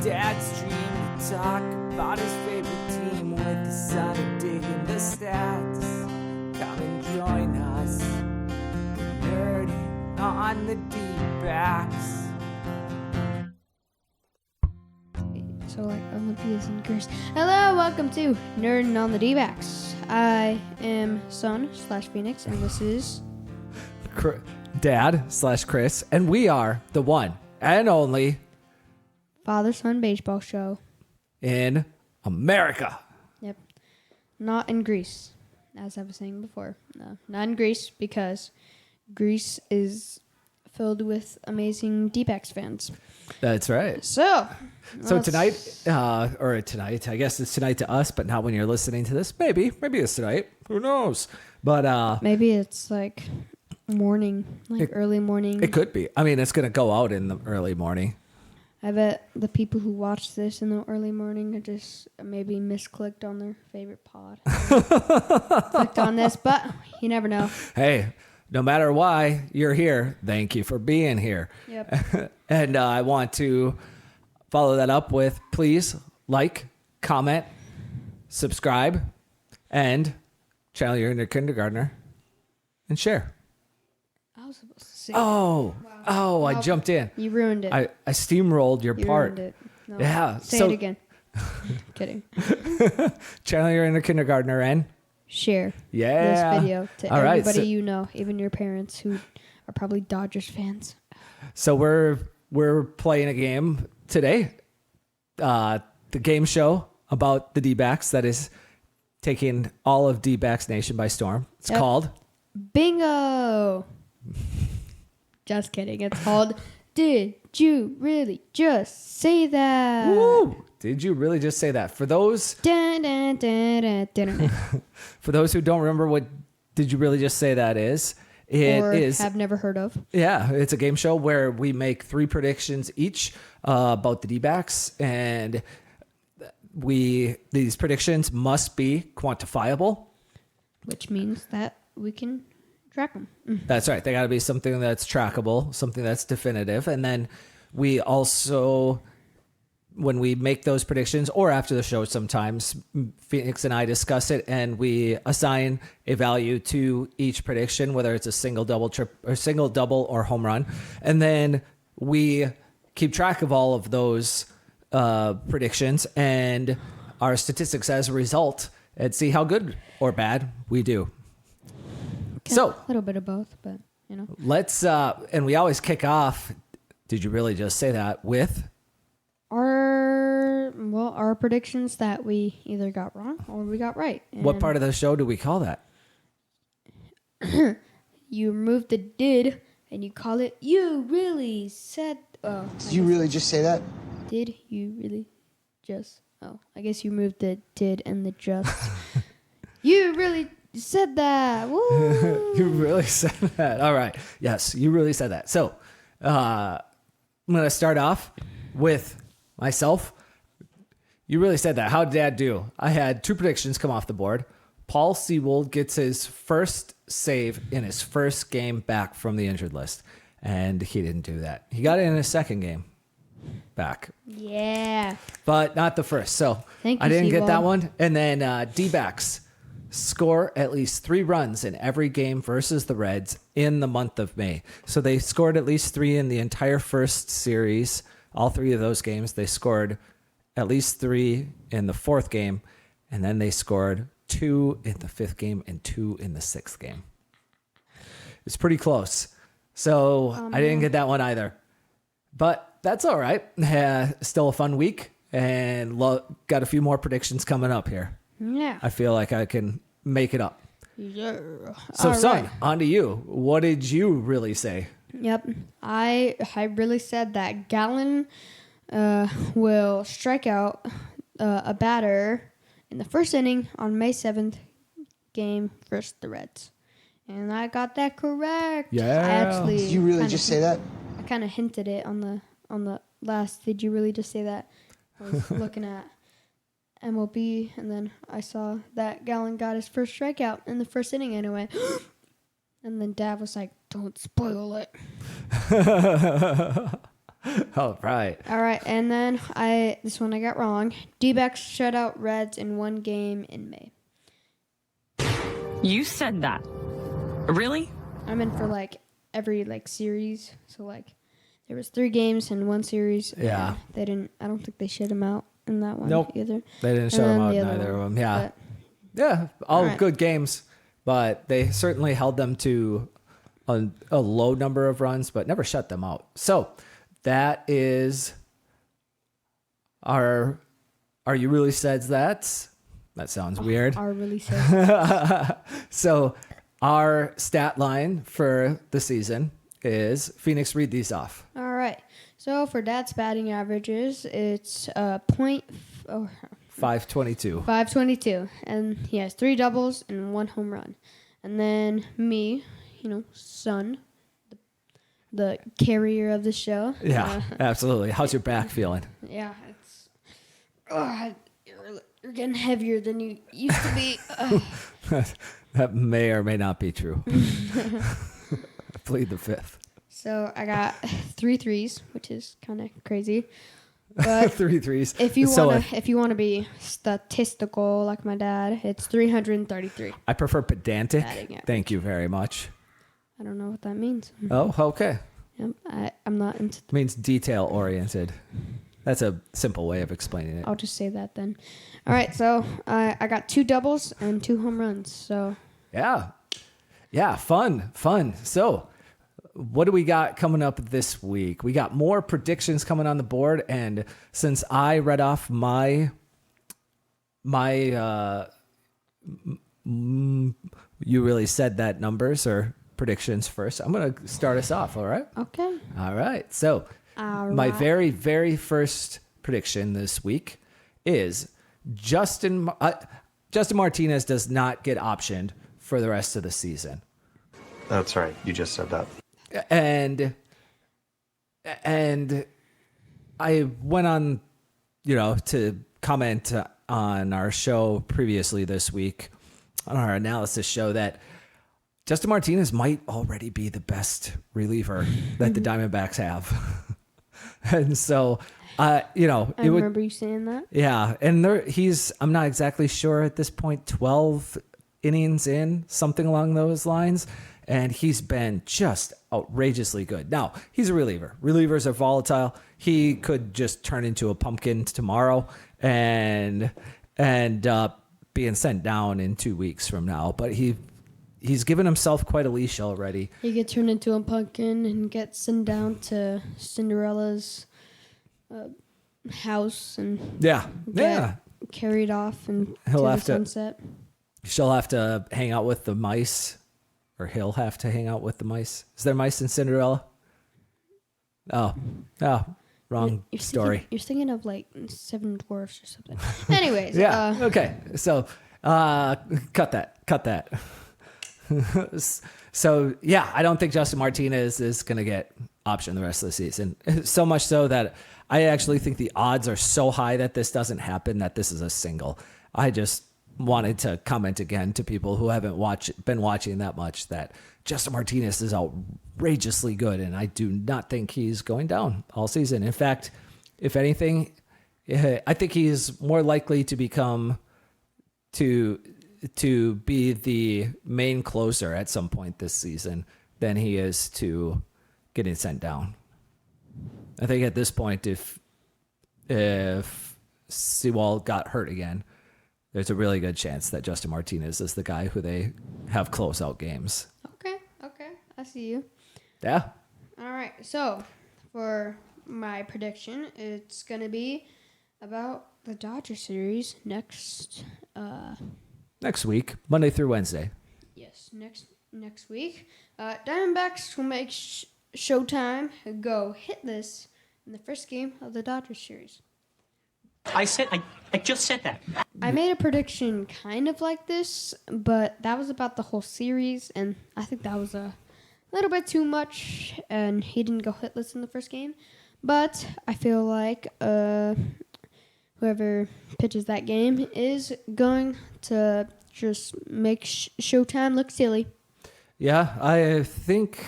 Dad's dream to talk about his favorite team with the son of digging the stats. Come and join us, nerding on the Dbacks. So like Olympias and Chris. Hello, welcome to Nerding on the Dbacks. I am Son/Phoenix, and this is Dad/Chris, and we are the one and only Father-Son Baseball Show in America. Yep. Not in Greece, as I was saying before. No, not in Greece, because Greece is filled with amazing Dbacks fans. That's right. So tonight, I guess it's tonight to us, but not when you're listening to this. Maybe it's tonight. Who knows? But maybe it's like morning, early morning. It could be. I mean, it's going to go out in the early morning. I bet the people who watch this in the early morning are just maybe misclicked on their favorite pod. Clicked on this, but you never know. Hey, no matter why you're here, thank you for being here. Yep. And I want to follow that up with please like, comment, subscribe, and channel your inner kindergartner and share. I was supposed to say. I jumped in. You ruined it. I steamrolled your part. Ruined it. No, Yeah. Say it again. Kidding. Channel your inner kindergartner and Share this video to everybody you know, even your parents who are probably Dodgers fans. So we're playing a game today, the game show about the Dbacks that is taking all of Dbacks Nation by storm. It's called Bingo. Just kidding. It's called Did You Really Just Say That? Woo! Did you really just say that? For those Dun, dun, dun, dun, dun, dun. for those who don't remember what Did You Really Just Say That is, have never heard of. Yeah, it's a game show where we make 3 predictions each about the Dbacks, and these predictions must be quantifiable, Which means that we can track them. That's right. They got to be something that's trackable, something that's definitive. And then we also, when we make those predictions or after the show, sometimes Phoenix and I discuss it and we assign a value to each prediction, whether it's a single, double, or home run. And then we keep track of all of those predictions and our statistics as a result and see how good or bad we do. So a little bit of both, but you know. Let's and we always kick off. Did you really just say that with our predictions that we either got wrong or we got right? And what part of the show do we call that? You remove the did and you call it you really said. Oh, did you really just say that? Did you really just? Oh, I guess you moved the did and the just. You really said that. Woo. You really said that. All right. Yes, you really said that. So I'm going to start off with myself. You really said that. How did Dad do? I had 2 predictions come off the board. Paul Sewald gets his first save in his first game back from the injured list. And he didn't do that. He got it in his second game back. Yeah. But not the first. So Thank you, I didn't Sewald. get that one. And then Dbacks score at least 3 runs in every game versus the Reds in the month of May. So they scored at least 3 in the entire first series. All 3 of those games. They scored at least 3 in the 4th game. And then they scored 2 in the 5th game and 2 in the 6th game. It's pretty close. So I didn't get that one either. But that's all right. Still a fun week. And got a few more predictions coming up here. Yeah. I feel like I can make it up. Yeah. So, All Son, right. on to you. What did you really say? Yep. I really said that Gallon will strike out a batter in the first inning on May 7th game versus the Reds. And I got that correct. Yeah. Did you really just say that? I kind of hinted it on the last. Did you really just say that? I was looking at MLB, and then I saw that Gallon got his first strikeout in the first inning, and I went, and then Dad was like, "Don't spoil it." All right. All right, and then this one I got wrong. D-backs shut out Reds in one game in May. You said that. Really? I meant for every series. So there was 3 games in one series. Yeah. They didn't. I don't think they shut them out in that one Nope. either. They didn't shut them out, neither of them. Yeah. Yeah, all right. good games, but they certainly held them to a low number of runs, but never shut them out. So that is our Are You Really Says That? That sounds weird. Our really said. So our stat line for the season is, Phoenix, read these off. All right. So for Dad's batting averages, it's 522. 522, and he has 3 doubles and 1 home run. And then me, son, the carrier of the show. Yeah, absolutely. How's your back feeling? Yeah, it's you're getting heavier than you used to be. That may or may not be true. I plead the fifth. So I got 3 threes, which is kind of crazy. But 3 threes. if you want to be statistical like my dad, it's 333. I prefer pedantic. Batting average. Thank you very much. I don't know what that means. Oh, okay. I'm not into. It means detail oriented. That's a simple way of explaining it. I'll just say that then. All right, so I got 2 doubles and 2 home runs. So Yeah, fun. So what do we got coming up this week? We got more predictions coming on the board, and since I read off my You Really Said That numbers or predictions first, I'm going to start us off, all right? okay. All right. So my very, very first prediction this week is Justin Martinez does not get optioned for the rest of the season. That's right. You just said that. And I went on, to comment on our show previously this week, on our analysis show, that Justin Martinez might already be the best reliever that the Diamondbacks have. And so, I remember you saying that. Yeah. And I'm not exactly sure at this point, 12 innings in, something along those lines. And he's been just outrageously good. Now, he's a reliever. Relievers are volatile. He could just turn into a pumpkin tomorrow and end up being sent down in 2 weeks from now. But he's given himself quite a leash already. He gets turned into a pumpkin and gets sent down to Cinderella's house and get carried off and to the sunset. She'll have to hang out with the mice. Or he'll have to hang out with the mice. Is there mice in Cinderella? Oh, wrong story. You're thinking of 7 Dwarfs or something. Anyways. Yeah. Okay. So, cut that. So, yeah, I don't think Justin Martinez is going to get optioned the rest of the season. So much so that I actually think the odds are so high that this doesn't happen, that this is a single. I just wanted to comment again to people who haven't been watching that much, that Justin Martinez is outrageously good, and I do not think he's going down all season. In fact, if anything, I think he's more likely to become to be the main closer at some point this season than he is to getting sent down. I think at this point, if Sewell got hurt again, there's a really good chance that Justin Martinez is the guy who they have close out games. Okay. I see you. Yeah. All right. So for my prediction, it's going to be about the Dodger series next week, Monday through Wednesday. Yes, next week. Diamondbacks will make Showtime go hitless in the first game of the Dodgers series. I just said that. I made a prediction kind of like this, but that was about the whole series, and I think that was a little bit too much, and he didn't go hitless in the first game. But I feel like whoever pitches that game is going to just make Showtime look silly. Yeah, I think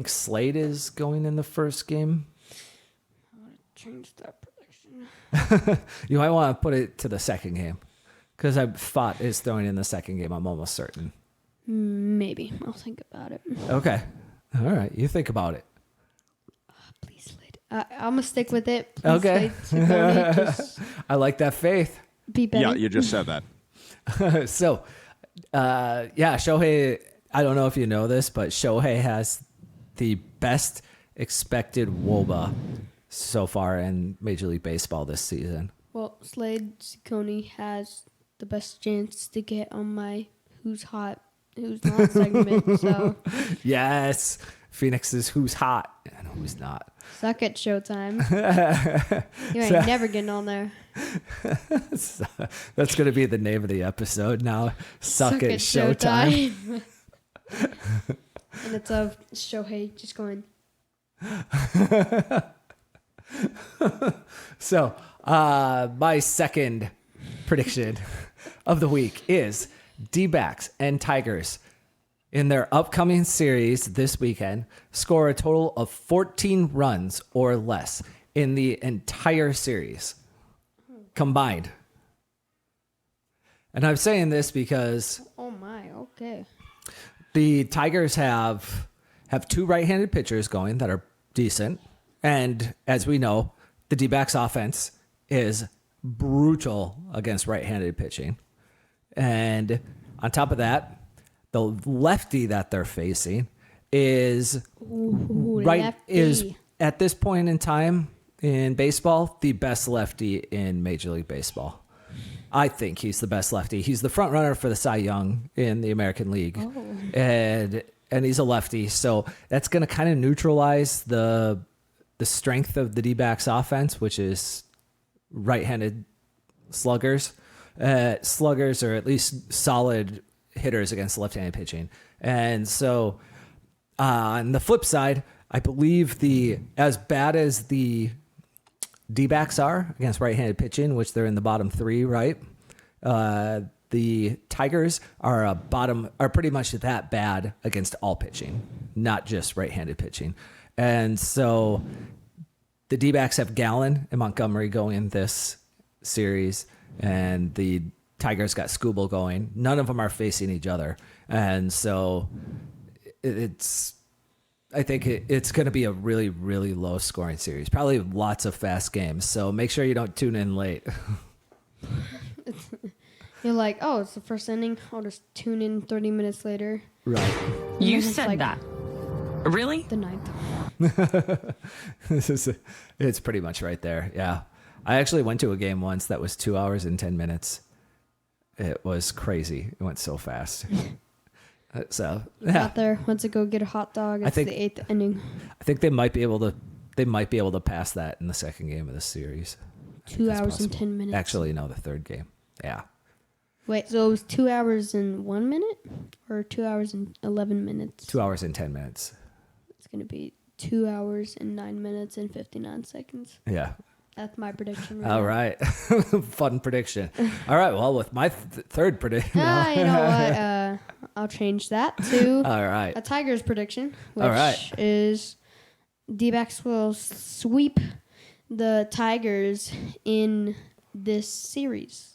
Slade is going in the first game. change that prediction. You might want to put it to the second game because I thought is throwing in the second game. I'm almost certain. Maybe. I'll think about it. Okay. All right. You think about it. Please, Slade. I'm going to stick with it. Please, Okay. Slade, Ciccone, just I like that faith. be better. Yeah, you just said that. So, Shohei, I don't know if you know this, but Shohei has the best expected WOBA so far in Major League Baseball this season. Well, Slade Ciccone has the best chance to get on my Who's Hot, Who's Not segment. So, Yes. Phoenix's who's hot and who's not. suck it, Showtime. You ain't never getting on there. That's going to be the name of the episode now. Suck it, Showtime. And it's of Shohei just going, So, my second prediction of the week is Dbacks and Tigers in their upcoming series this weekend score a total of 14 runs or less in the entire series combined. And I'm saying this because oh my, okay. the Tigers have two right-handed pitchers going that are decent. And as we know, the D-backs offense is brutal against right-handed pitching. And on top of that, the lefty that they're facing is Lefty. at this point in time in baseball the best lefty in Major League Baseball. I think he's the best lefty. He's the front runner for the Cy Young in the American League, and he's a lefty. So that's going to kind of neutralize the strength of the D-backs offense, which is right-handed sluggers. Sluggers are at least solid hitters against left-handed pitching. And so on the flip side, I believe as bad as the D-backs are against right-handed pitching, which they're in the bottom three, right? The Tigers are pretty much that bad against all pitching, not just right-handed pitching. And so the D-backs have Gallen and Montgomery going this series, and the Tigers got Skubal going. None of them are facing each other. And so I think it's going to be a really, really low scoring series. Probably lots of fast games. So make sure you don't tune in late. You're like, oh, it's the first inning. I'll just tune in 30 minutes later. Right. You it's said like- that. Really? The ninth. It's pretty much right there. Yeah. I actually went to a game once that was 2 hours and 10 minutes. It was crazy. It went so fast. So, yeah. Out there, went to go get a hot dog. It's think- the eighth inning. I think they might be able to pass that in the second game of the series. 2 That's hours and possible. 10 minutes. Actually, no, the third game. Yeah. Wait, so it was 2 hours and 1 minute? Or 2 hours and 11 minutes? 2 hours and 10 minutes. It's going to be 2 hours and 9 minutes and 59 seconds. Yeah. That's my prediction. All now. right. Fun prediction. All right. Well, with my third prediction. You know what? I'll change that to All right. a Tigers prediction, which All right. is D-backs will sweep the Tigers in this series.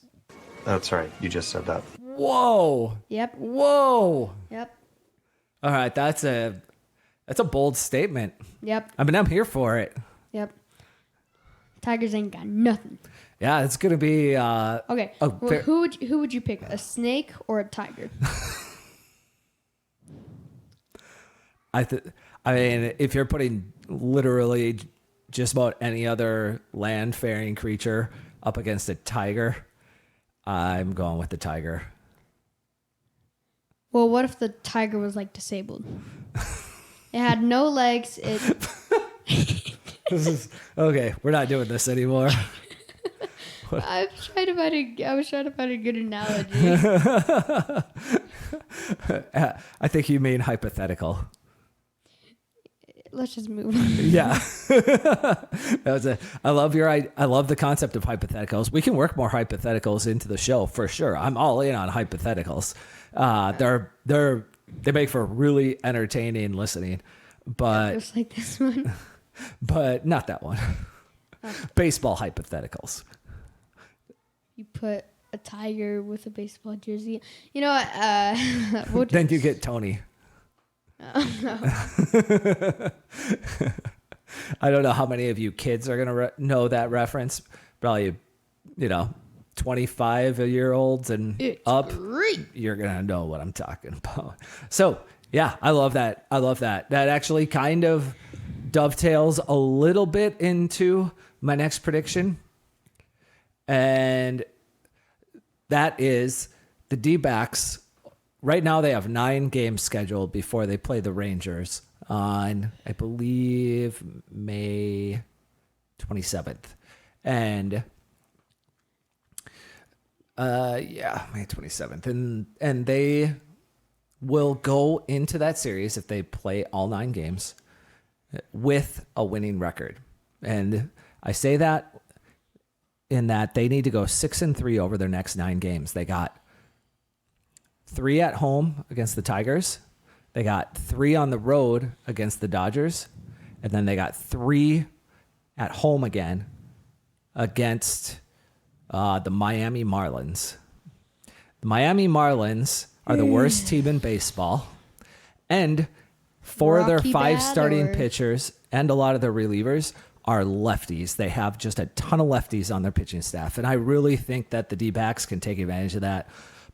That's right. You just said that. Whoa. Yep. Whoa. Yep. All right. That's a bold statement. Yep. I mean, I'm here for it. Yep. Tigers ain't got nothing. Yeah, it's gonna be. Okay. Oh, well, fair- who would you pick? A snake or a tiger? I mean, if you're putting literally just about any other land-faring creature up against a tiger, I'm going with the tiger. Well, what if the tiger was like disabled? It had no legs. This is okay. We're not doing this anymore. I was trying to find a good analogy. I think you mean hypothetical. Let's just move on. Yeah. I love the concept of hypotheticals. We can work more hypotheticals into the show for sure. I'm all in on hypotheticals. They make for really entertaining listening, but Just like this one. not that one. Baseball hypotheticals. You put a tiger with a baseball jersey. You know what? Then you get Tony. I don't know how many of you kids are going to know that reference. Probably, 25-year-olds and up. Great. You're going to know what I'm talking about. So, yeah, I love that. That actually kind of dovetails a little bit into my next prediction. And that is the D-backs. Right now they have 9 games scheduled before they play the Rangers on, I believe, May 27th. And May 27th. And they will go into that series if they play all 9 games with a winning record. And I say that in that they need to go 6-3 over their next 9 games. They got 3 at home against the Tigers. They got 3 on the road against the Dodgers. And then they got 3 at home again against the Miami Marlins. The Miami Marlins are the worst team in baseball. And 4 of their 5 starting pitchers and a lot of their relievers are lefties. They have just a ton of lefties on their pitching staff. And I really think that the D-backs can take advantage of that.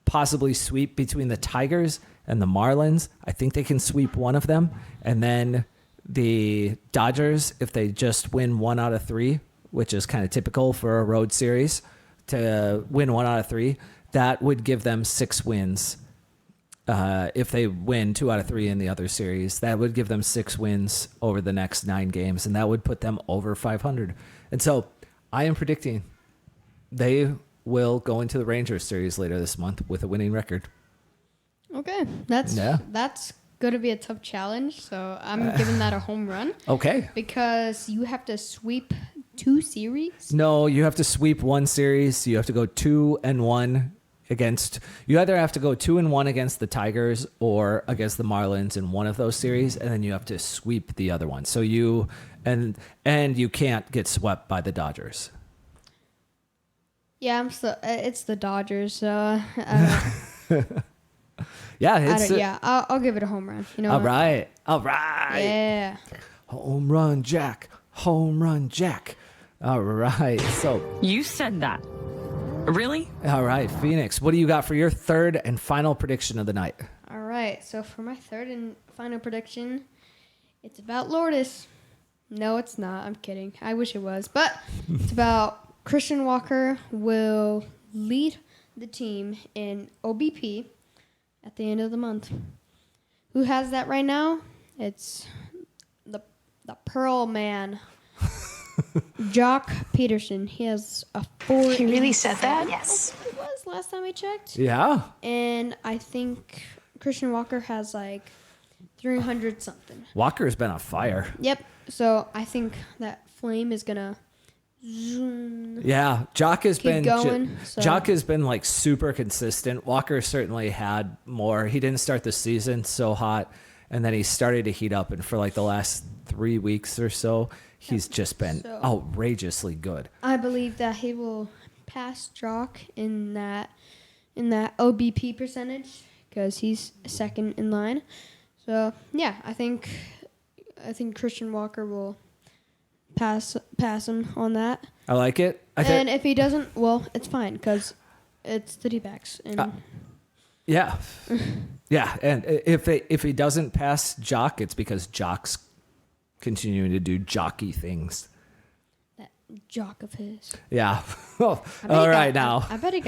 Possibly sweep between the Tigers and the Marlins. I think they can sweep one of them. And then the Dodgers, if they just win 1 out of 3, which is kind of typical for a road series, to win 1 out of 3, that would give them 6 wins. If they win 2 out of 3 in the other series, that would give them 6 wins over the next 9 games, and that would put them over 500. And so I am predicting they will go into the Rangers series later this month with a winning record. Okay, that's going to be a tough challenge, so I'm giving that a home run. Okay. Because you have to sweep 2 series? No, you have to sweep 1 series. You have to go 2-1 against. You either have to go 2-1 against the Tigers or against the Marlins in one of those series, and then you have to sweep the other one. So you and you can't get swept by the Dodgers. Yeah, it's the Dodgers. So Yeah, I'll give it a home run. All right. Yeah. Home run, Jack. Home run, Jack. All right. So You said that. Really? all right, Phoenix. What do you got for your third and final prediction of the night? All right. So for my third and final prediction, it's about Lourdes. No, it's not. I'm kidding. I wish it was, but it's about Christian Walker will lead the team in OBP at the end of the month. Who has that right now? It's the Pearl Man. Jock Peterson. He has a 4. He really said that? Yes. It was last time I checked. Yeah. And I think Christian Walker has like 300 something. Walker's been on fire. Yep. So I think that flame is gonna zoom. Yeah, Jock has been going, so- Jock has been like super consistent. Walker certainly had more. He didn't start the season so hot, and then he started to heat up, and for like the last 3 weeks or so, he's just been outrageously good. I believe that he will pass Jock in that OBP percentage because he's second in line. So yeah, I think Christian Walker will pass him on that. I like it. And if he doesn't, well, it's fine because it's the D-backs. And yeah, yeah. And if he doesn't pass Jock, it's because Jock's continuing to do jockey things. that Jock of his. Yeah. All I bet he right got- now. I bet he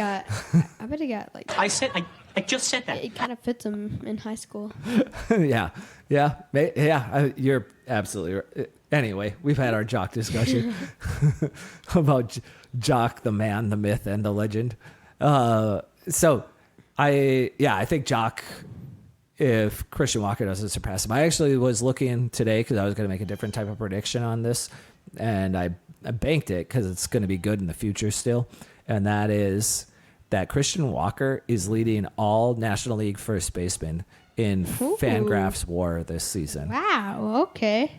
got like. I just said that. It kind of fits him in high school. Yeah. You're absolutely right. Anyway, we've had our Jock discussion about Jock, the man, the myth, and the legend. So I think Jock, if Christian Walker doesn't surpass him, I actually was looking today because I was going to make a different type of prediction on this, and I banked it because it's going to be good in the future still, and that is that Christian Walker is leading all National League first basemen in Fangraphs WAR this season. Wow. Okay.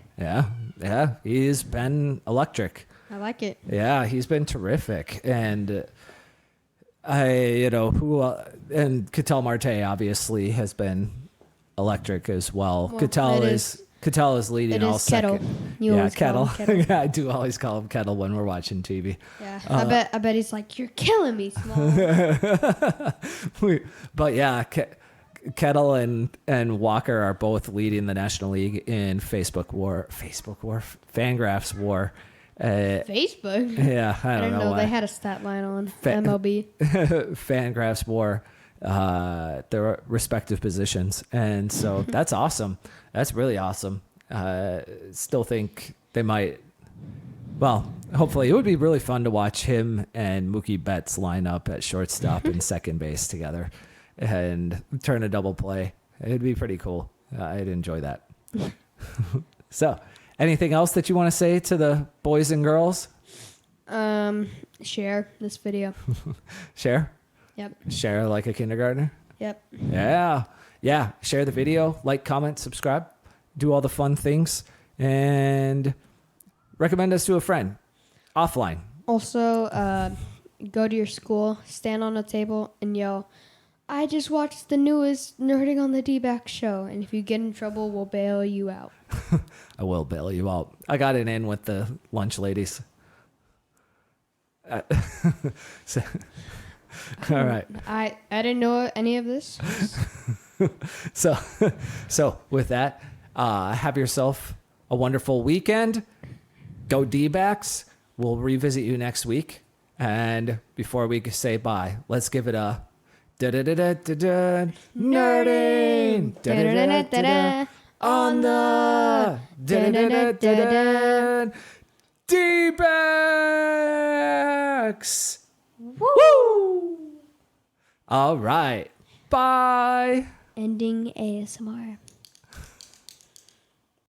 Yeah, he's been electric. I like it. Yeah, he's been terrific. And and Ketel Marte obviously has been electric as well. Well, Ketel it is leading It all is Kettle. second. You Yeah, always call him Kettle. Yeah, I do always call him Kettle when we're watching TV. Yeah, I bet he's like, you're killing me, Small. But yeah, Kettle and Walker are both leading the National League in Fangraphs war. Facebook. Yeah, I I don't didn't know know why. they had a stat line on MLB. Fangraphs war their respective positions, and so that's awesome. That's really awesome. Still think they might. Well, hopefully, it would be really fun to watch him and Mookie Betts line up at shortstop and second base together, and turn a double play. It'd be pretty cool. I'd enjoy that. So, anything else that you want to say to the boys and girls? Share this video. Share. Yep. Share like a kindergartner. Yep. Yeah. Share the video, like, comment, subscribe, do all the fun things, and recommend us to a friend offline. Also, go to your school, stand on a table, and yell, I just watched the newest Nerding on the Dbacks show, and if you get in trouble, we'll bail you out. I will bail you out. I got it in with the lunch ladies. So, all right. I didn't know any of this. So with that, have yourself a wonderful weekend. Go Dbacks. We'll revisit you next week. And before we say bye, let's give it a da-da-da-da-da-da, nerding da-da-da-da-da-da, on the da-da-da-da-da-da, Dbacks. Woo! All right. Bye. Ending ASMR.